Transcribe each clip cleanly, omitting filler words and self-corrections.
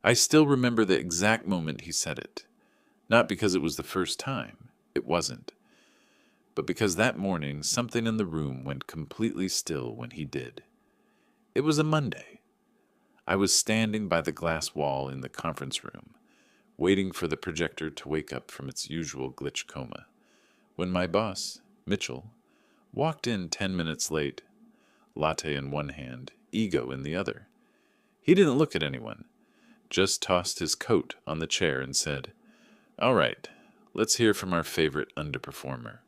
I still remember the exact moment he said it. Not because it was the first time. It wasn't. But because that morning something in the room went completely still when he did. It was a Monday. I was standing by the glass wall in the conference room, waiting for the projector to wake up from its usual glitch coma, when my boss, Mitchell, walked in 10 minutes late, latte in one hand, ego in the other. He didn't look at anyone, just tossed his coat on the chair and said, "All right, let's hear from our favorite underperformer."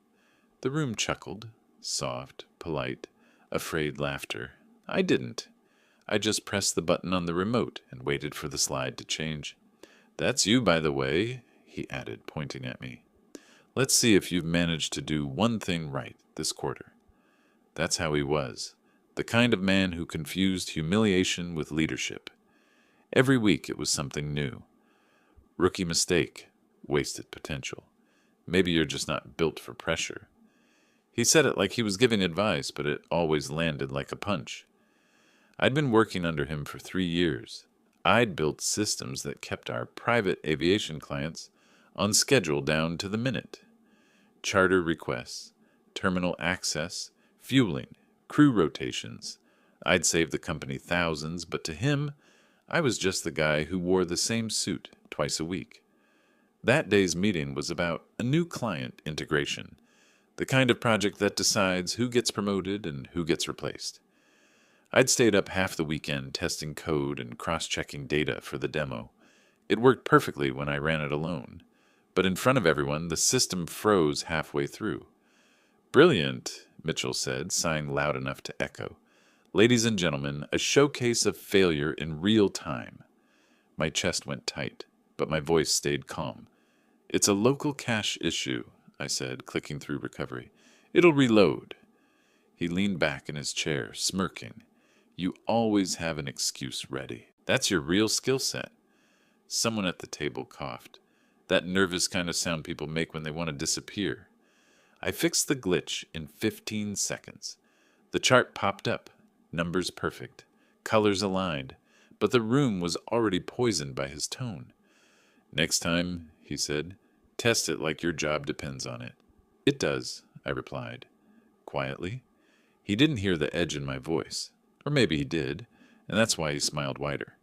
The room chuckled, soft, polite, afraid laughter. I didn't. I just pressed the button on the remote and waited for the slide to change. "That's you, by the way," he added, pointing at me. "Let's see if you've managed to do one thing right this quarter." That's how he was, the kind of man who confused humiliation with leadership. Every week it was something new. Rookie mistake, wasted potential. Maybe you're just not built for pressure. He said it like he was giving advice, but it always landed like a punch. I'd been working under him for 3 years. I'd built systems that kept our private aviation clients on schedule down to the minute. Charter requests, terminal access, fueling, crew rotations. I'd saved the company thousands, but to him, I was just the guy who wore the same suit twice a week. That day's meeting was about a new client integration, the kind of project that decides who gets promoted and who gets replaced. I'd stayed up half the weekend testing code and cross-checking data for the demo. It worked perfectly when I ran it alone, but in front of everyone, the system froze halfway through. "Brilliant," Mitchell said, sighing loud enough to echo. "Ladies and gentlemen, a showcase of failure in real time." My chest went tight, but my voice stayed calm. "It's a local cache issue," I said, clicking through recovery. "It'll reload." He leaned back in his chair, smirking. "You always have an excuse ready. That's your real skill set." Someone at the table coughed. That nervous kind of sound people make when they want to disappear. I fixed the glitch in 15 seconds. The chart popped up, numbers perfect, colors aligned, but the room was already poisoned by his tone. "Next time," he said, "test it like your job depends on it." "It does," I replied, quietly. He didn't hear the edge in my voice. Or maybe he did, and that's why he smiled wider.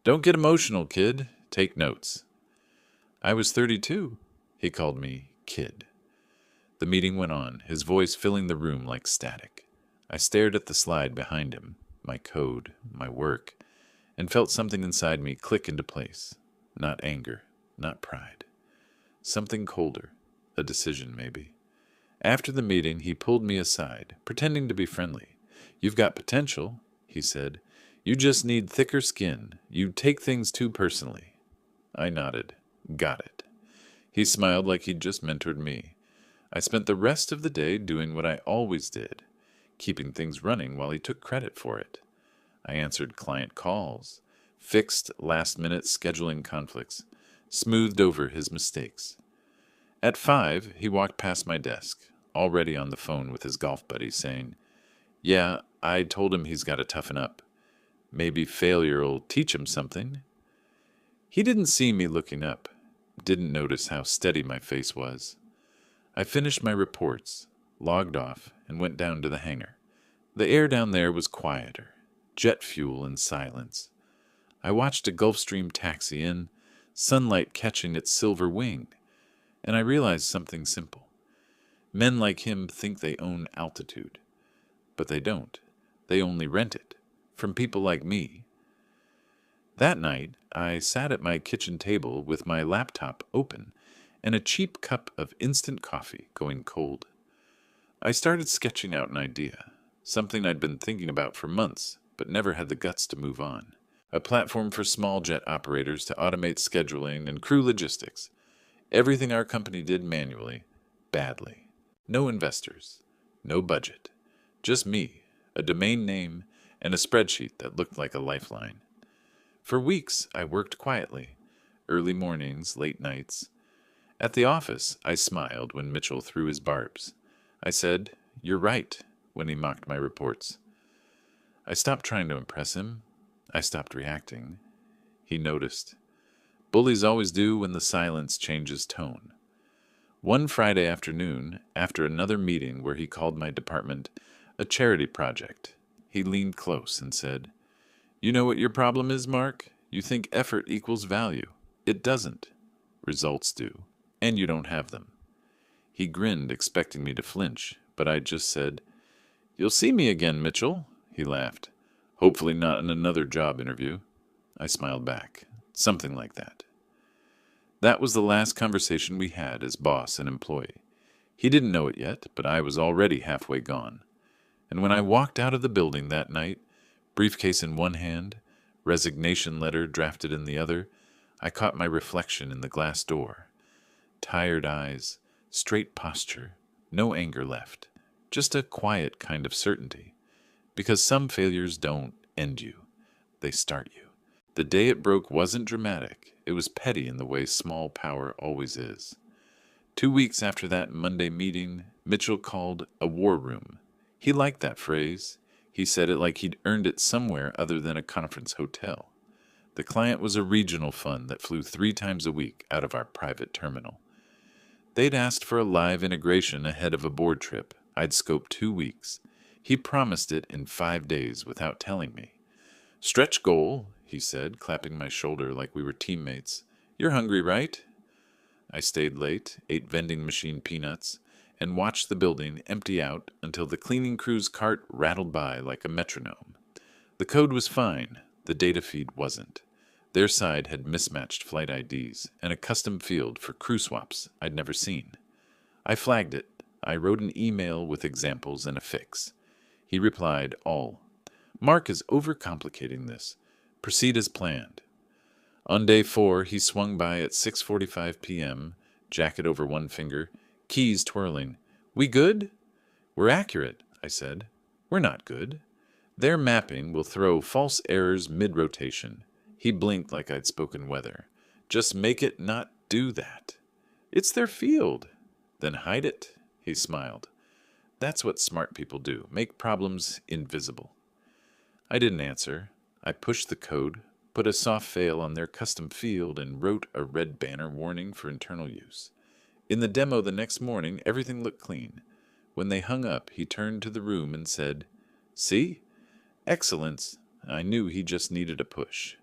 "Don't get emotional, kid. Take notes." I was 32. He called me kid. The meeting went on, his voice filling the room like static. I stared at the slide behind him, my code, my work, and felt something inside me click into place. Not anger, not pride. Something colder, a decision maybe. After the meeting, he pulled me aside, pretending to be friendly. "You've got potential," he said. "You just need thicker skin. You take things too personally." I nodded. Got it. He smiled like he'd just mentored me. I spent the rest of the day doing what I always did, keeping things running while he took credit for it. I answered client calls, fixed last-minute scheduling conflicts, smoothed over his mistakes. At 5, he walked past my desk, already on the phone with his golf buddy, saying, "Yeah, I told him he's got to toughen up. Maybe failure'll teach him something." He didn't see me looking up, didn't notice how steady my face was. I finished my reports, logged off, and went down to the hangar. The air down there was quieter, jet fuel and silence. I watched a Gulfstream taxi in, sunlight catching its silver wing, and I realized something simple. Men like him think they own altitude, but they don't. They only rent it, from people like me. That night, I sat at my kitchen table with my laptop open and a cheap cup of instant coffee going cold. I started sketching out an idea, something I'd been thinking about for months, but never had the guts to move on. A platform for small jet operators to automate scheduling and crew logistics. Everything our company did manually, badly. No investors, no budget. Just me, a domain name, and a spreadsheet that looked like a lifeline. For weeks, I worked quietly. Early mornings, late nights. At the office, I smiled when Mitchell threw his barbs. I said, "You're right," when he mocked my reports. I stopped trying to impress him. I stopped reacting. He noticed. Bullies always do when the silence changes tone. One Friday afternoon, after another meeting where he called my department a charity project, he leaned close and said, "You know what your problem is, Mark? You think effort equals value. It doesn't. Results do. And you don't have them." He grinned, expecting me to flinch, but I just said, "You'll see me again, Mitchell." He laughed. "Hopefully not in another job interview." I smiled back. Something like that. That was the last conversation we had as boss and employee. He didn't know it yet, but I was already halfway gone. And when I walked out of the building that night, briefcase in one hand, resignation letter drafted in the other, I caught my reflection in the glass door. Tired eyes, straight posture, no anger left, just a quiet kind of certainty. Because some failures don't end you, they start you. The day it broke wasn't dramatic. It was petty in the way small power always is. 2 weeks after that Monday meeting, Mitchell called a war room. He liked that phrase. He said it like he'd earned it somewhere other than a conference hotel. The client was a regional fund that flew 3 times a week out of our private terminal. They'd asked for a live integration ahead of a board trip. I'd scoped 2 weeks. He promised it in 5 days without telling me. "Stretch goal," he said, clapping my shoulder like we were teammates. "You're hungry, right?" I stayed late, ate vending machine peanuts, and watched the building empty out until the cleaning crew's cart rattled by like a metronome. The code was fine. The data feed wasn't. Their side had mismatched flight IDs and a custom field for crew swaps I'd never seen. I flagged it. I wrote an email with examples and a fix. He replied, all. "Mark is overcomplicating this. Proceed as planned." On day 4, he swung by at 6:45 p.m., jacket over one finger, keys twirling. "We good?" "We're accurate," I said. "We're not good. Their mapping will throw false errors mid-rotation." He blinked like I'd spoken weather. "Just make it not do that." "It's their field." "Then hide it," he smiled. "That's what smart people do, make problems invisible." I didn't answer. I pushed the code, put a soft fail on their custom field, and wrote a red banner warning for internal use. In the demo the next morning, everything looked clean. When they hung up, he turned to the room and said, "See? Excellence." I knew he just needed a push.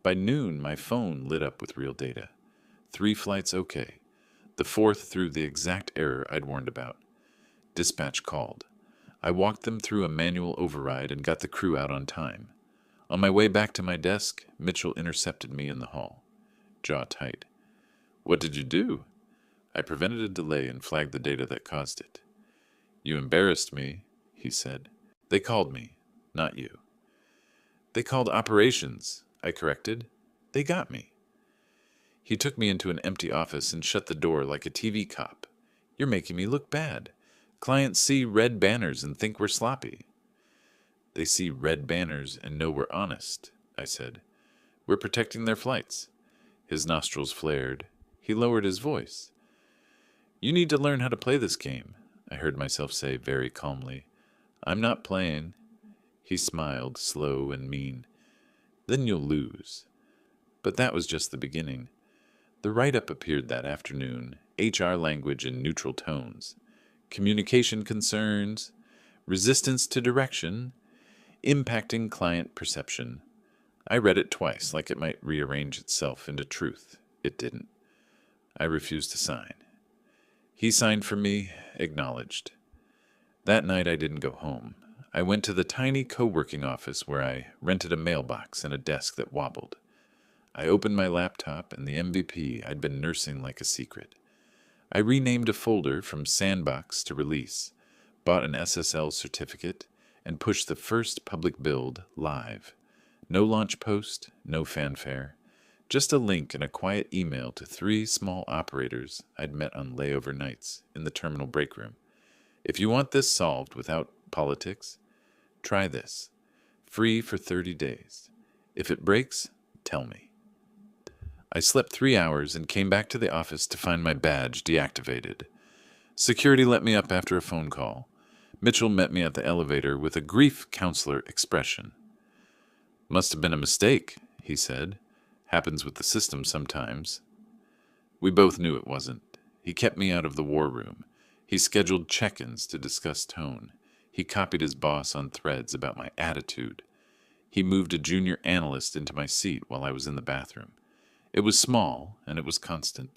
By noon, my phone lit up with real data. 3 flights okay. The 4th threw the exact error I'd warned about. Dispatch called. I walked them through a manual override and got the crew out on time. On my way back to my desk, Mitchell intercepted me in the hall. Jaw tight. "What did you do?" I prevented a delay and flagged the data that caused it. "You embarrassed me," he said. "They called me, not you." "They called operations," I corrected. "They got me." He took me into an empty office and shut the door like a TV cop. "You're making me look bad. Clients see red banners and think we're sloppy." "They see red banners and know we're honest," I said. "We're protecting their flights." His nostrils flared. He lowered his voice. "You need to learn how to play this game," I heard myself say very calmly. "I'm not playing." He smiled, slow and mean. "Then you'll lose." But that was just the beginning. The write-up appeared that afternoon, HR language in neutral tones. Communication concerns, resistance to direction, impacting client perception. I read it twice, like it might rearrange itself into truth. It didn't. I refused to sign. He signed for me, acknowledged. That night I didn't go home. I went to the tiny co-working office where I rented a mailbox and a desk that wobbled. I opened my laptop and the MVP I'd been nursing like a secret. I renamed a folder from Sandbox to Release, bought an SSL certificate, and pushed the first public build live. No launch post, no fanfare, just a link and a quiet email to 3 small operators I'd met on layover nights in the terminal break room. "If you want this solved without politics, try this. Free for 30 days. If it breaks, tell me." I slept 3 hours and came back to the office to find my badge deactivated. Security let me up after a phone call. Mitchell met me at the elevator with a grief counselor expression. "Must have been a mistake," he said. Happens with the system sometimes. We both knew it wasn't. He kept me out of the war room. He scheduled check-ins to discuss tone. He copied his boss on threads about my attitude. He moved a junior analyst into my seat while I was in the bathroom. It was small, and it was constant.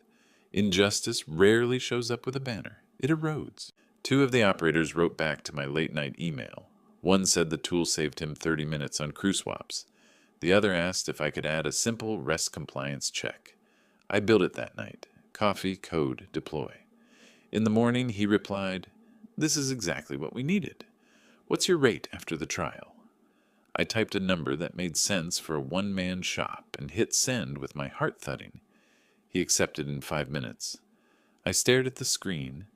Injustice rarely shows up with a banner. It erodes. 2 of the operators wrote back to my late-night email. One said the tool saved him 30 minutes on crew swaps. The other asked if I could add a simple REST compliance check. I built it that night. Coffee, code, deploy. In the morning, he replied, "This is exactly what we needed. What's your rate after the trial?" I typed a number that made sense for a one-man shop and hit send with my heart thudding. He accepted in 5 minutes. I stared at the screen,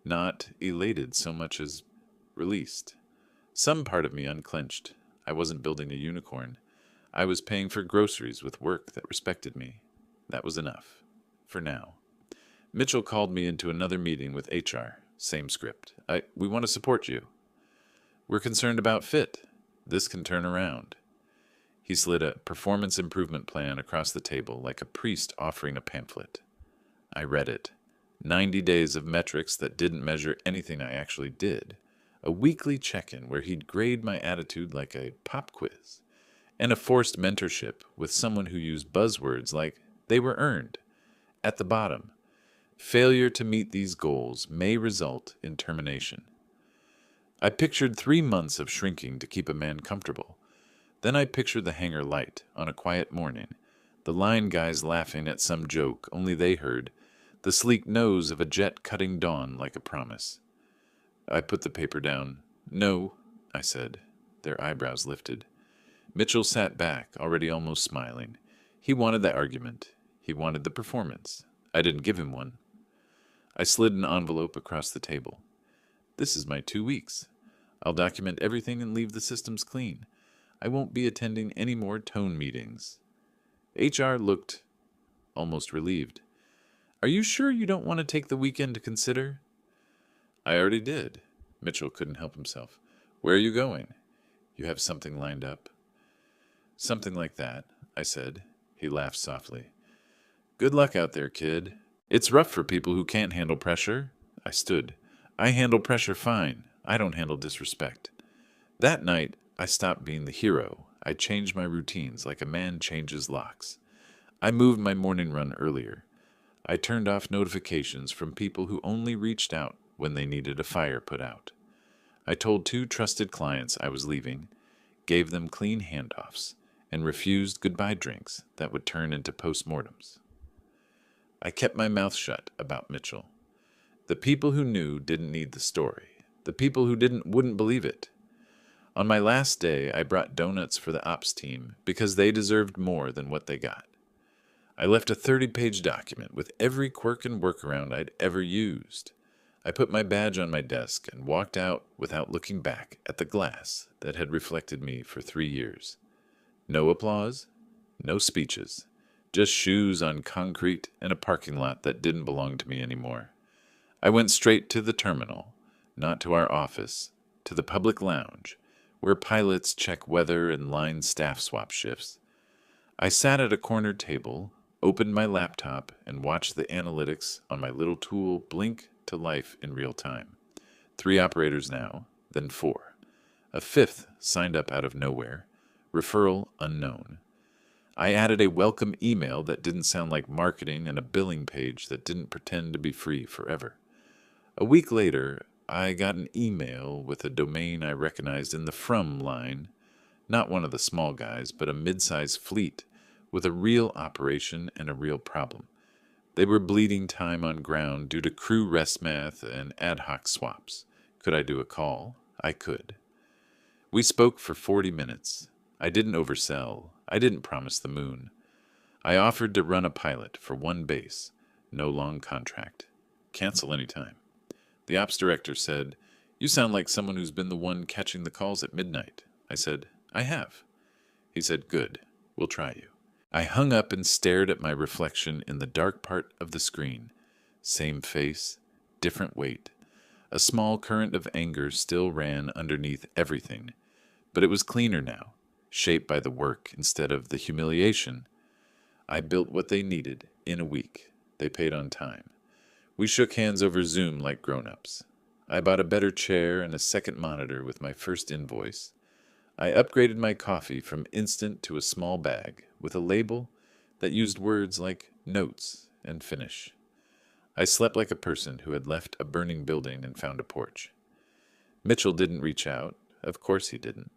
not elated so much as released. Some part of me unclenched. I wasn't building a unicorn. I was paying for groceries with work that respected me. That was enough. For now. Mitchell called me into another meeting with HR. Same script. We want to support you. We're concerned about fit. This can turn around. He slid a performance improvement plan across the table like a priest offering a pamphlet. I read it. 90 days of metrics that didn't measure anything I actually did. A weekly check-in where he'd grade my attitude like a pop quiz. And a forced mentorship with someone who used buzzwords like they were earned. At the bottom, failure to meet these goals may result in termination. I pictured 3 months of shrinking to keep a man comfortable. Then I pictured the hangar light on a quiet morning, the line guys laughing at some joke only they heard, the sleek nose of a jet cutting dawn like a promise. I put the paper down. "No," I said. Their eyebrows lifted. Mitchell sat back, already almost smiling. He wanted the argument. He wanted the performance. I didn't give him one. I slid an envelope across the table. "This is my 2 weeks. I'll document everything and leave the systems clean. I won't be attending any more tone meetings." HR looked almost relieved. "Are you sure you don't want to take the weekend to consider?" "I already did." Mitchell couldn't help himself. "Where are you going? You have something lined up?" "Something like that," I said. He laughed softly. "Good luck out there, kid. It's rough for people who can't handle pressure." I stood. "I handle pressure fine. I don't handle disrespect." That night, I stopped being the hero. I changed my routines like a man changes locks. I moved my morning run earlier. I turned off notifications from people who only reached out when they needed a fire put out. I told 2 trusted clients I was leaving, gave them clean handoffs, and refused goodbye drinks that would turn into postmortems. I kept my mouth shut about Mitchell. The people who knew didn't need the story. The people who didn't wouldn't believe it. On my last day, I brought donuts for the ops team because they deserved more than what they got. I left a 30-page document with every quirk and workaround I'd ever used. I put my badge on my desk and walked out without looking back at the glass that had reflected me for 3 years. No applause, no speeches, just shoes on concrete and a parking lot that didn't belong to me anymore. I went straight to the terminal, not to our office, to the public lounge, where pilots check weather and line staff swap shifts. I sat at a corner table, opened my laptop, and watched the analytics on my little tool blink to life in real time. 3 operators now, then 4. A 5th signed up out of nowhere. Referral unknown. I added a welcome email that didn't sound like marketing and a billing page that didn't pretend to be free forever. A week later, I got an email with a domain I recognized in the from line, not one of the small guys, but a mid-sized fleet with a real operation and a real problem. They were bleeding time on ground due to crew rest math and ad hoc swaps. Could I do a call? I could. We spoke for 40 minutes. I didn't oversell. I didn't promise the moon. I offered to run a pilot for 1 base. No long contract. Cancel anytime. The ops director said, "You sound like someone who's been the one catching the calls at midnight." I said, "I have." He said, "Good. We'll try you." I hung up and stared at my reflection in the dark part of the screen. Same face, different weight. A small current of anger still ran underneath everything, but it was cleaner now, shaped by the work instead of the humiliation. I built what they needed in a week. They paid on time. We shook hands over Zoom like grown-ups. I bought a better chair and a second monitor with my first invoice. I upgraded my coffee from instant to a small bag with a label that used words like notes and finish. I slept like a person who had left a burning building and found a porch. Mitchell didn't reach out. Of course he didn't.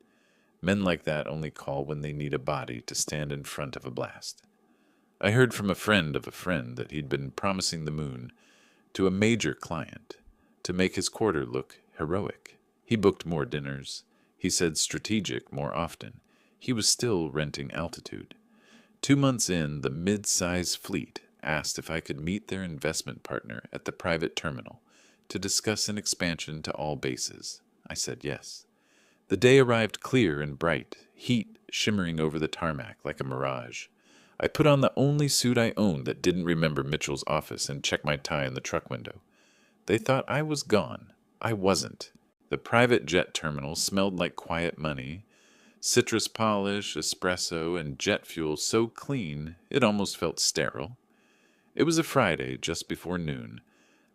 Men like that only call when they need a body to stand in front of a blast. I heard from a friend of a friend that he'd been promising the moon to a major client to make his quarter look heroic. He booked more dinners. He said strategic more often. He was still renting altitude. 2 months in, the mid-size fleet asked if I could meet their investment partner at the private terminal to discuss an expansion to all bases. I said yes. The day arrived clear and bright, heat shimmering over the tarmac like a mirage. I put on the only suit I owned that didn't remember Mitchell's office and checked my tie in the truck window. They thought I was gone. I wasn't. The private jet terminal smelled like quiet money, citrus polish, espresso, and jet fuel so clean it almost felt sterile. It was a Friday just before noon,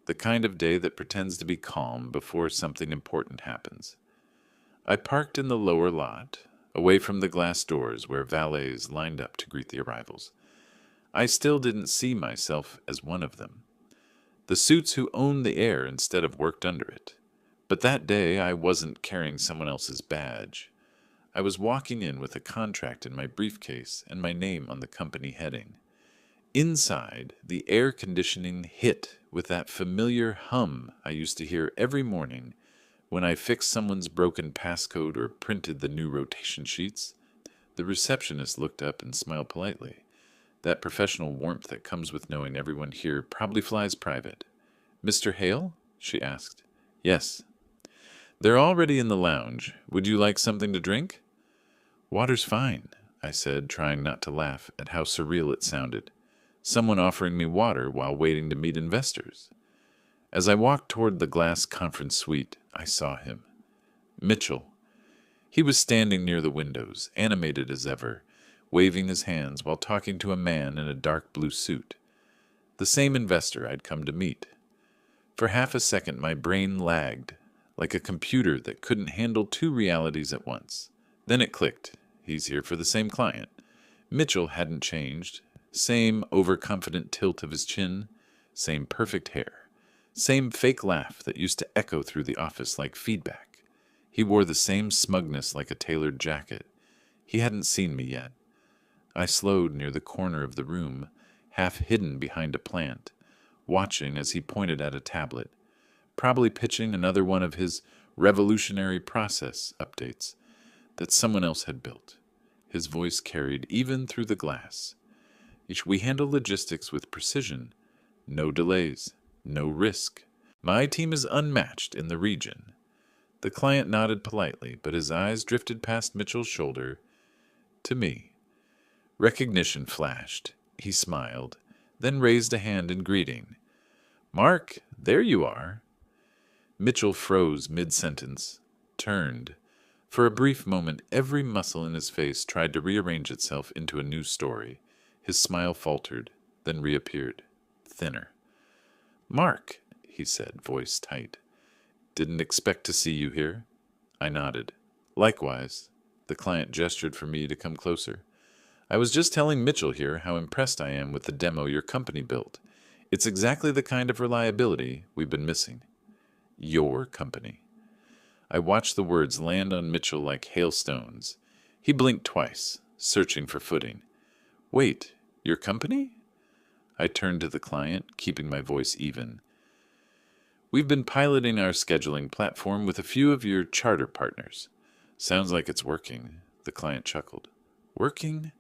the kind of day that pretends to be calm before something important happens. I parked in the lower lot, away from the glass doors where valets lined up to greet the arrivals. I still didn't see myself as one of them. The suits who owned the air instead of worked under it. But that day I wasn't carrying someone else's badge. I was walking in with a contract in my briefcase and my name on the company heading. Inside, the air conditioning hit with that familiar hum I used to hear every morning when I fixed someone's broken passcode or printed the new rotation sheets. The receptionist looked up and smiled politely. That professional warmth that comes with knowing everyone here probably flies private. "Mr. Hale?" she asked. "Yes." "They're already in the lounge. Would you like something to drink?" "Water's fine," I said, trying not to laugh at how surreal it sounded. Someone offering me water while waiting to meet investors. As I walked toward the glass conference suite, I saw him. Mitchell. He was standing near the windows, animated as ever, waving his hands while talking to a man in a dark blue suit. The same investor I'd come to meet. For half a second my brain lagged, like a computer that couldn't handle 2 realities at once. Then it clicked. He's here for the same client. Mitchell hadn't changed. Same overconfident tilt of his chin, same perfect hair, same fake laugh that used to echo through the office like feedback. He wore the same smugness like a tailored jacket. He hadn't seen me yet. I slowed near the corner of the room, half hidden behind a plant, watching as he pointed at a tablet, probably pitching another one of his revolutionary process updates that someone else had built. His voice carried even through the glass. We handle logistics with precision. No delays. No risk. My team is unmatched in the region. The client nodded politely, but his eyes drifted past Mitchell's shoulder to me. Recognition flashed. He smiled, then raised a hand in greeting. "Mark, there you are." Mitchell froze mid-sentence, turned. For a brief moment, every muscle in his face tried to rearrange itself into a new story. His smile faltered, then reappeared, thinner. "Mark," he said, voice tight. "Didn't expect to see you here." I nodded. "Likewise." The client gestured for me to come closer. "I was just telling Mitchell here how impressed I am with the demo your company built. It's exactly the kind of reliability we've been missing." "Your company." I watched the words land on Mitchell like hailstones. He blinked twice, searching for footing. "Wait, your company?" I turned to the client, keeping my voice even. "We've been piloting our scheduling platform with a few of your charter partners. Sounds like it's working," the client chuckled. "Working?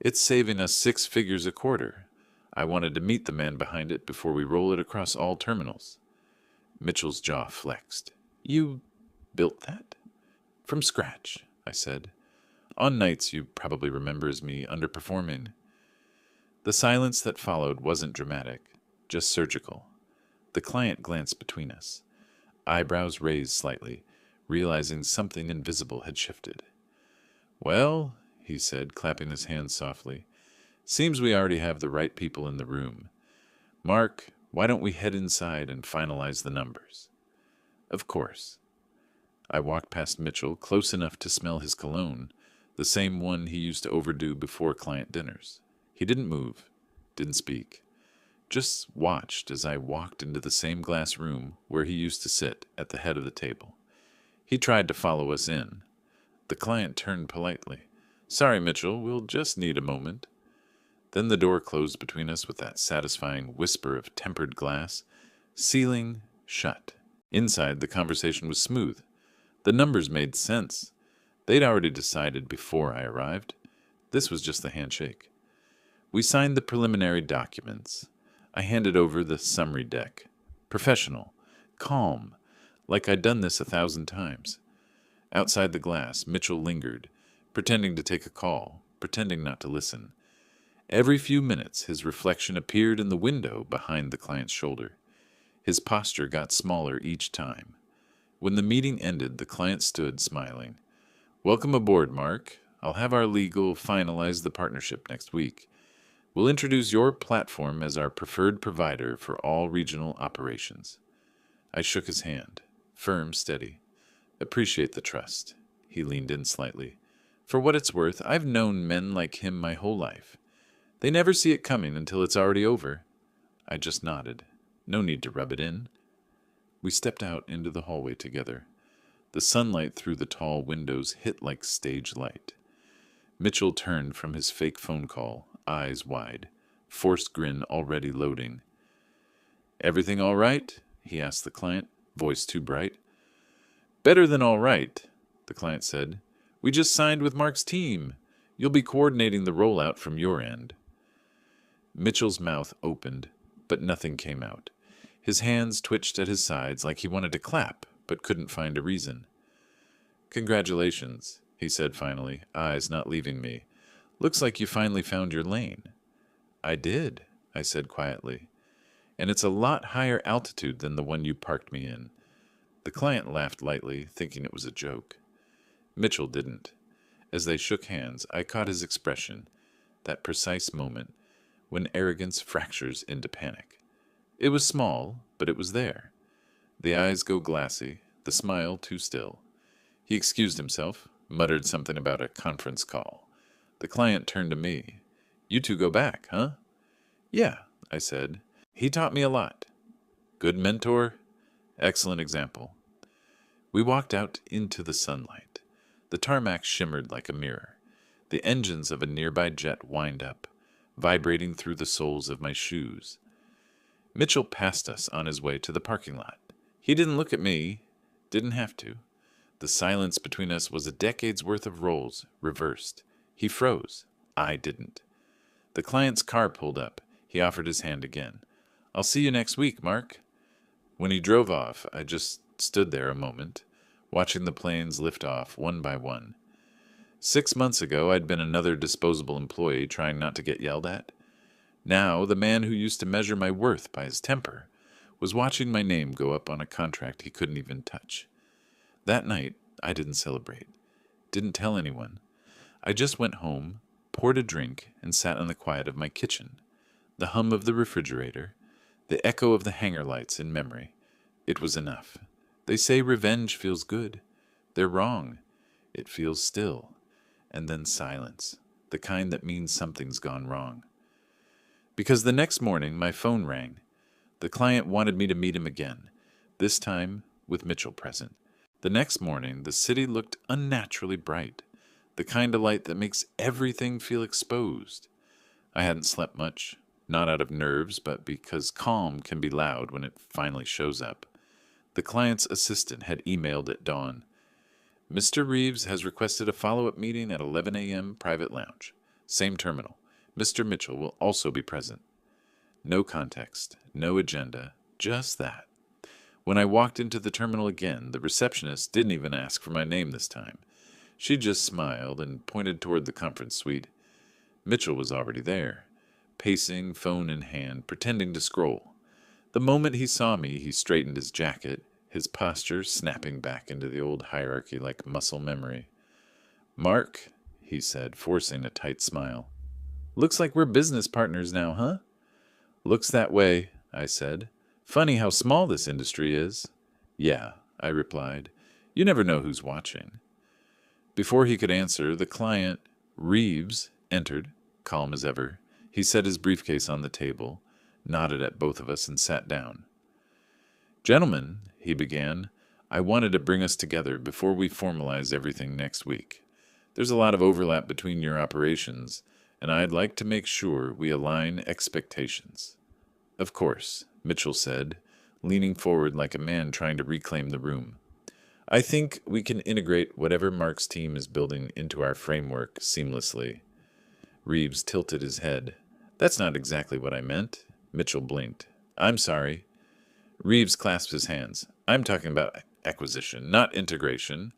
It's saving us 6 figures a quarter. I wanted to meet the man behind it before we roll it across all terminals." Mitchell's jaw flexed. "You built that?" "From scratch," I said. "On nights you probably remember as me underperforming." The silence that followed wasn't dramatic, just surgical. The client glanced between us, eyebrows raised slightly, realizing something invisible had shifted. "Well," he said, clapping his hands softly, Seems we already have the right people in the room. Mark, why don't we head inside and finalize the numbers? Of course. I walked past Mitchell, close enough to smell his cologne, the same one he used to overdo before client dinners. He didn't move, didn't speak, just watched as I walked into the same glass room where he used to sit at the head of the table. He tried to follow us in. The client turned politely. Sorry, Mitchell, we'll just need a moment. Then the door closed between us with that satisfying whisper of tempered glass, sealing shut. Inside, the conversation was smooth. The numbers made sense. They'd already decided before I arrived. This was just the handshake. We signed the preliminary documents. I handed over the summary deck. Professional, calm, like I'd done this 1,000 times. Outside the glass, Mitchell lingered, pretending to take a call, pretending not to listen. Every few minutes, his reflection appeared in the window behind the client's shoulder. His posture got smaller each time. When the meeting ended, the client stood, smiling. Welcome aboard, Mark. I'll have our legal finalize the partnership next week. We'll introduce your platform as our preferred provider for all regional operations. I shook his hand. Firm, steady. Appreciate the trust. He leaned in slightly. For what it's worth, I've known men like him my whole life. They never see it coming until it's already over. I just nodded. No need to rub it in. We stepped out into the hallway together. The sunlight through the tall windows hit like stage light. Mitchell turned from his fake phone call, eyes wide, forced grin already loading. Everything all right? He asked the client, voice too bright. Better than all right, the client said. We just signed with Mark's team. You'll be coordinating the rollout from your end. Mitchell's mouth opened, but nothing came out. His hands twitched at his sides like he wanted to clap, but couldn't find a reason. Congratulations, he said finally, eyes not leaving me. Looks like you finally found your lane. I did, I said quietly. And it's a lot higher altitude than the one you parked me in. The client laughed lightly, thinking it was a joke. Mitchell didn't. As they shook hands, I caught his expression, that precise moment when arrogance fractures into panic. It was small, but it was there. The eyes go glassy, the smile too still. He excused himself, muttered something about a conference call. The client turned to me. You two go back, huh? Yeah, I said. He taught me a lot. Good mentor, excellent example. We walked out into the sunlight. The tarmac shimmered like a mirror. The engines of a nearby jet whined up, vibrating through the soles of my shoes. Mitchell passed us on his way to the parking lot. He didn't look at me, didn't have to. The silence between us was a decade's worth of roles, reversed. He froze. I didn't. The client's car pulled up. He offered his hand again. I'll see you next week, Mark. When he drove off, I just stood there a moment, watching the planes lift off one by one. 6 months ago, I'd been another disposable employee trying not to get yelled at. Now, the man who used to measure my worth by his temper was watching my name go up on a contract he couldn't even touch. That night, I didn't celebrate, didn't tell anyone. I just went home, poured a drink, and sat in the quiet of my kitchen. The hum of the refrigerator, the echo of the hangar lights in memory. It was enough. They say revenge feels good. They're wrong. It feels still. And then silence, the kind that means something's gone wrong. Because the next morning, my phone rang. The client wanted me to meet him again, this time with Mitchell present. The next morning, the city looked unnaturally bright, the kind of light that makes everything feel exposed. I hadn't slept much, not out of nerves, but because calm can be loud when it finally shows up. The client's assistant had emailed at dawn. Mr. Reeves has requested a follow-up meeting at 11 a.m. private lounge. Same terminal. Mr. Mitchell will also be present. No context, no agenda, just that. When I walked into the terminal again, the receptionist didn't even ask for my name this time. She just smiled and pointed toward the conference suite. Mitchell was already there, pacing, phone in hand, pretending to scroll. The moment he saw me, he straightened his jacket, his posture snapping back into the old hierarchy like muscle memory. "Mark," he said, forcing a tight smile. Looks like we're business partners now, huh? Looks that way, I said. Funny how small this industry is. Yeah, I replied. You never know who's watching. Before he could answer, the client, Reeves, entered, calm as ever. He set his briefcase on the table, nodded at both of us, and sat down. Gentlemen, he began, I wanted to bring us together before we formalize everything next week. There's a lot of overlap between your operations, and I'd like to make sure we align expectations. Of course, Mitchell said, leaning forward like a man trying to reclaim the room. I think we can integrate whatever Mark's team is building into our framework seamlessly. Reeves tilted his head. That's not exactly what I meant. Mitchell blinked. I'm sorry. Reeves clasped his hands. I'm talking about acquisition, not integration.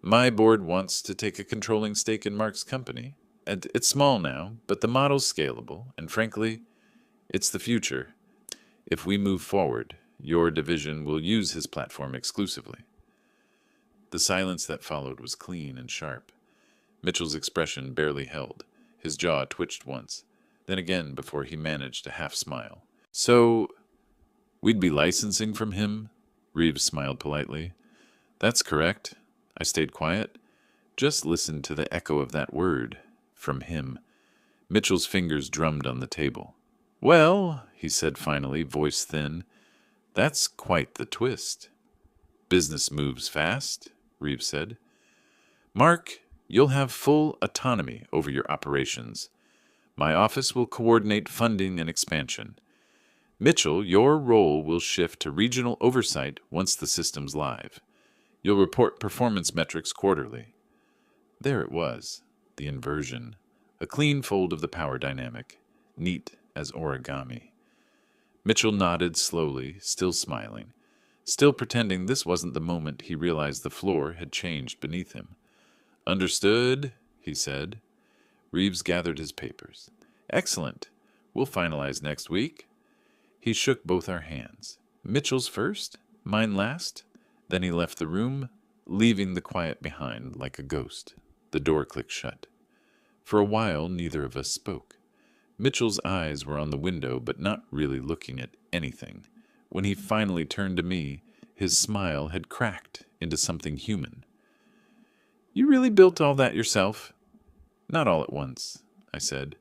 My board wants to take a controlling stake in Mark's company. And it's small now, but the model's scalable, and frankly, it's the future. If we move forward, your division will use his platform exclusively. The silence that followed was clean and sharp. Mitchell's expression barely held. His jaw twitched once, then again before he managed a half-smile. So, we'd be licensing from him? Reeves smiled politely. That's correct. I stayed quiet. Just listened to the echo of that word. From him. Mitchell's fingers drummed on the table. Well, he said finally, voice thin, that's quite the twist. Business moves fast, Reeves said. Mark, you'll have full autonomy over your operations. My office will coordinate funding and expansion. Mitchell, your role will shift to regional oversight once the system's live. You'll report performance metrics quarterly. There it was, the inversion, a clean fold of the power dynamic, neat as origami. Mitchell nodded slowly, still smiling, still pretending this wasn't the moment he realized the floor had changed beneath him. Understood, he said. Reeves gathered his papers. Excellent. We'll finalize next week. He shook both our hands. Mitchell's first, mine last. Then he left the room, leaving the quiet behind like a ghost. The door clicked shut. For a while, neither of us spoke. Mitchell's eyes were on the window, but not really looking at anything. When he finally turned to me, his smile had cracked into something human. You really built all that yourself? Not all at once, I said,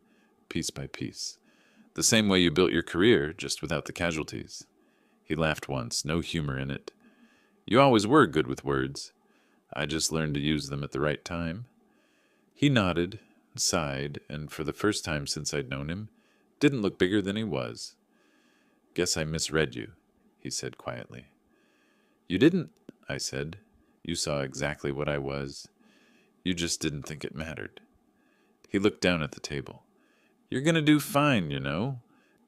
piece by piece. The same way you built your career, just without the casualties. He laughed once, no humor in it. You always were good with words. I just learned to use them at the right time. He nodded, sighed, and for the first time since I'd known him, didn't look bigger than he was. Guess I misread you, he said quietly. You didn't, I said. You saw exactly what I was. You just didn't think it mattered. He looked down at the table. You're gonna do fine, you know.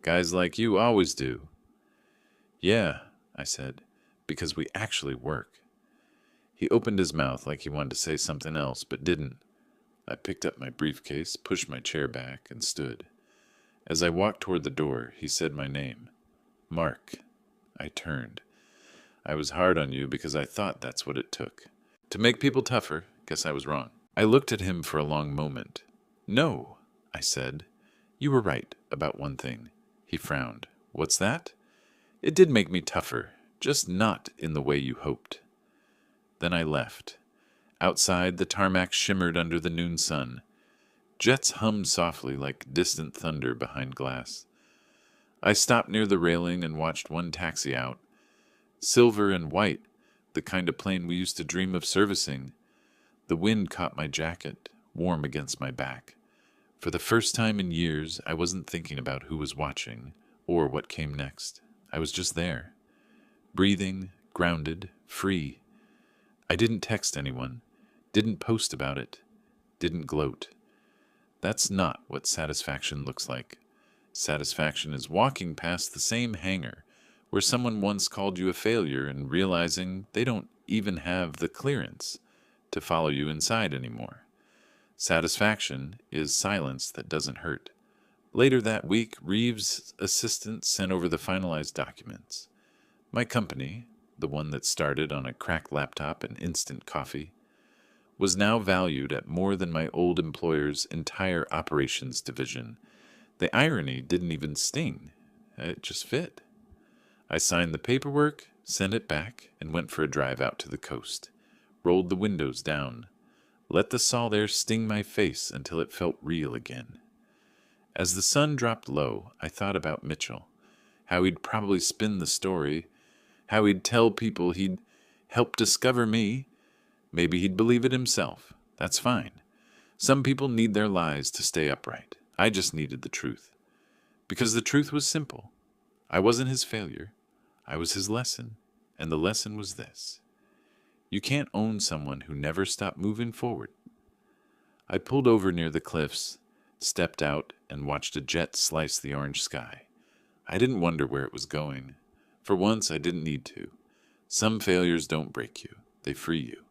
Guys like you always do. Yeah, I said, because we actually work. He opened his mouth like he wanted to say something else, but didn't. I picked up my briefcase, pushed my chair back, and stood. As I walked toward the door, he said my name. Mark. I turned. I was hard on you because I thought that's what it took. To make people tougher, guess I was wrong. I looked at him for a long moment. No, I said. You were right about one thing. He frowned. What's that? It did make me tougher, just not in the way you hoped. Then I left. Outside, the tarmac shimmered under the noon sun. Jets hummed softly like distant thunder behind glass. I stopped near the railing and watched one taxi out. Silver and white, the kind of plane we used to dream of servicing. The wind caught my jacket, warm against my back. For the first time in years, I wasn't thinking about who was watching or what came next. I was just there, breathing, grounded, free. I didn't text anyone, didn't post about it, didn't gloat. That's not what satisfaction looks like. Satisfaction is walking past the same hangar where someone once called you a failure and realizing they don't even have the clearance to follow you inside anymore. Satisfaction is silence that doesn't hurt. Later that week, Reeves' assistant sent over the finalized documents. My company, the one that started on a cracked laptop and instant coffee, was now valued at more than my old employer's entire operations division. The irony didn't even sting. It just fit. I signed the paperwork, sent it back, and went for a drive out to the coast. Rolled the windows down. Let the salt air sting my face until it felt real again. As the sun dropped low, I thought about Mitchell. How he'd probably spin the story. How he'd tell people he'd helped discover me. Maybe he'd believe it himself. That's fine. Some people need their lies to stay upright. I just needed the truth. Because the truth was simple. I wasn't his failure. I was his lesson. And the lesson was this. You can't own someone who never stopped moving forward. I pulled over near the cliffs, stepped out, and watched a jet slice the orange sky. I didn't wonder where it was going. For once, I didn't need to. Some failures don't break you. They free you.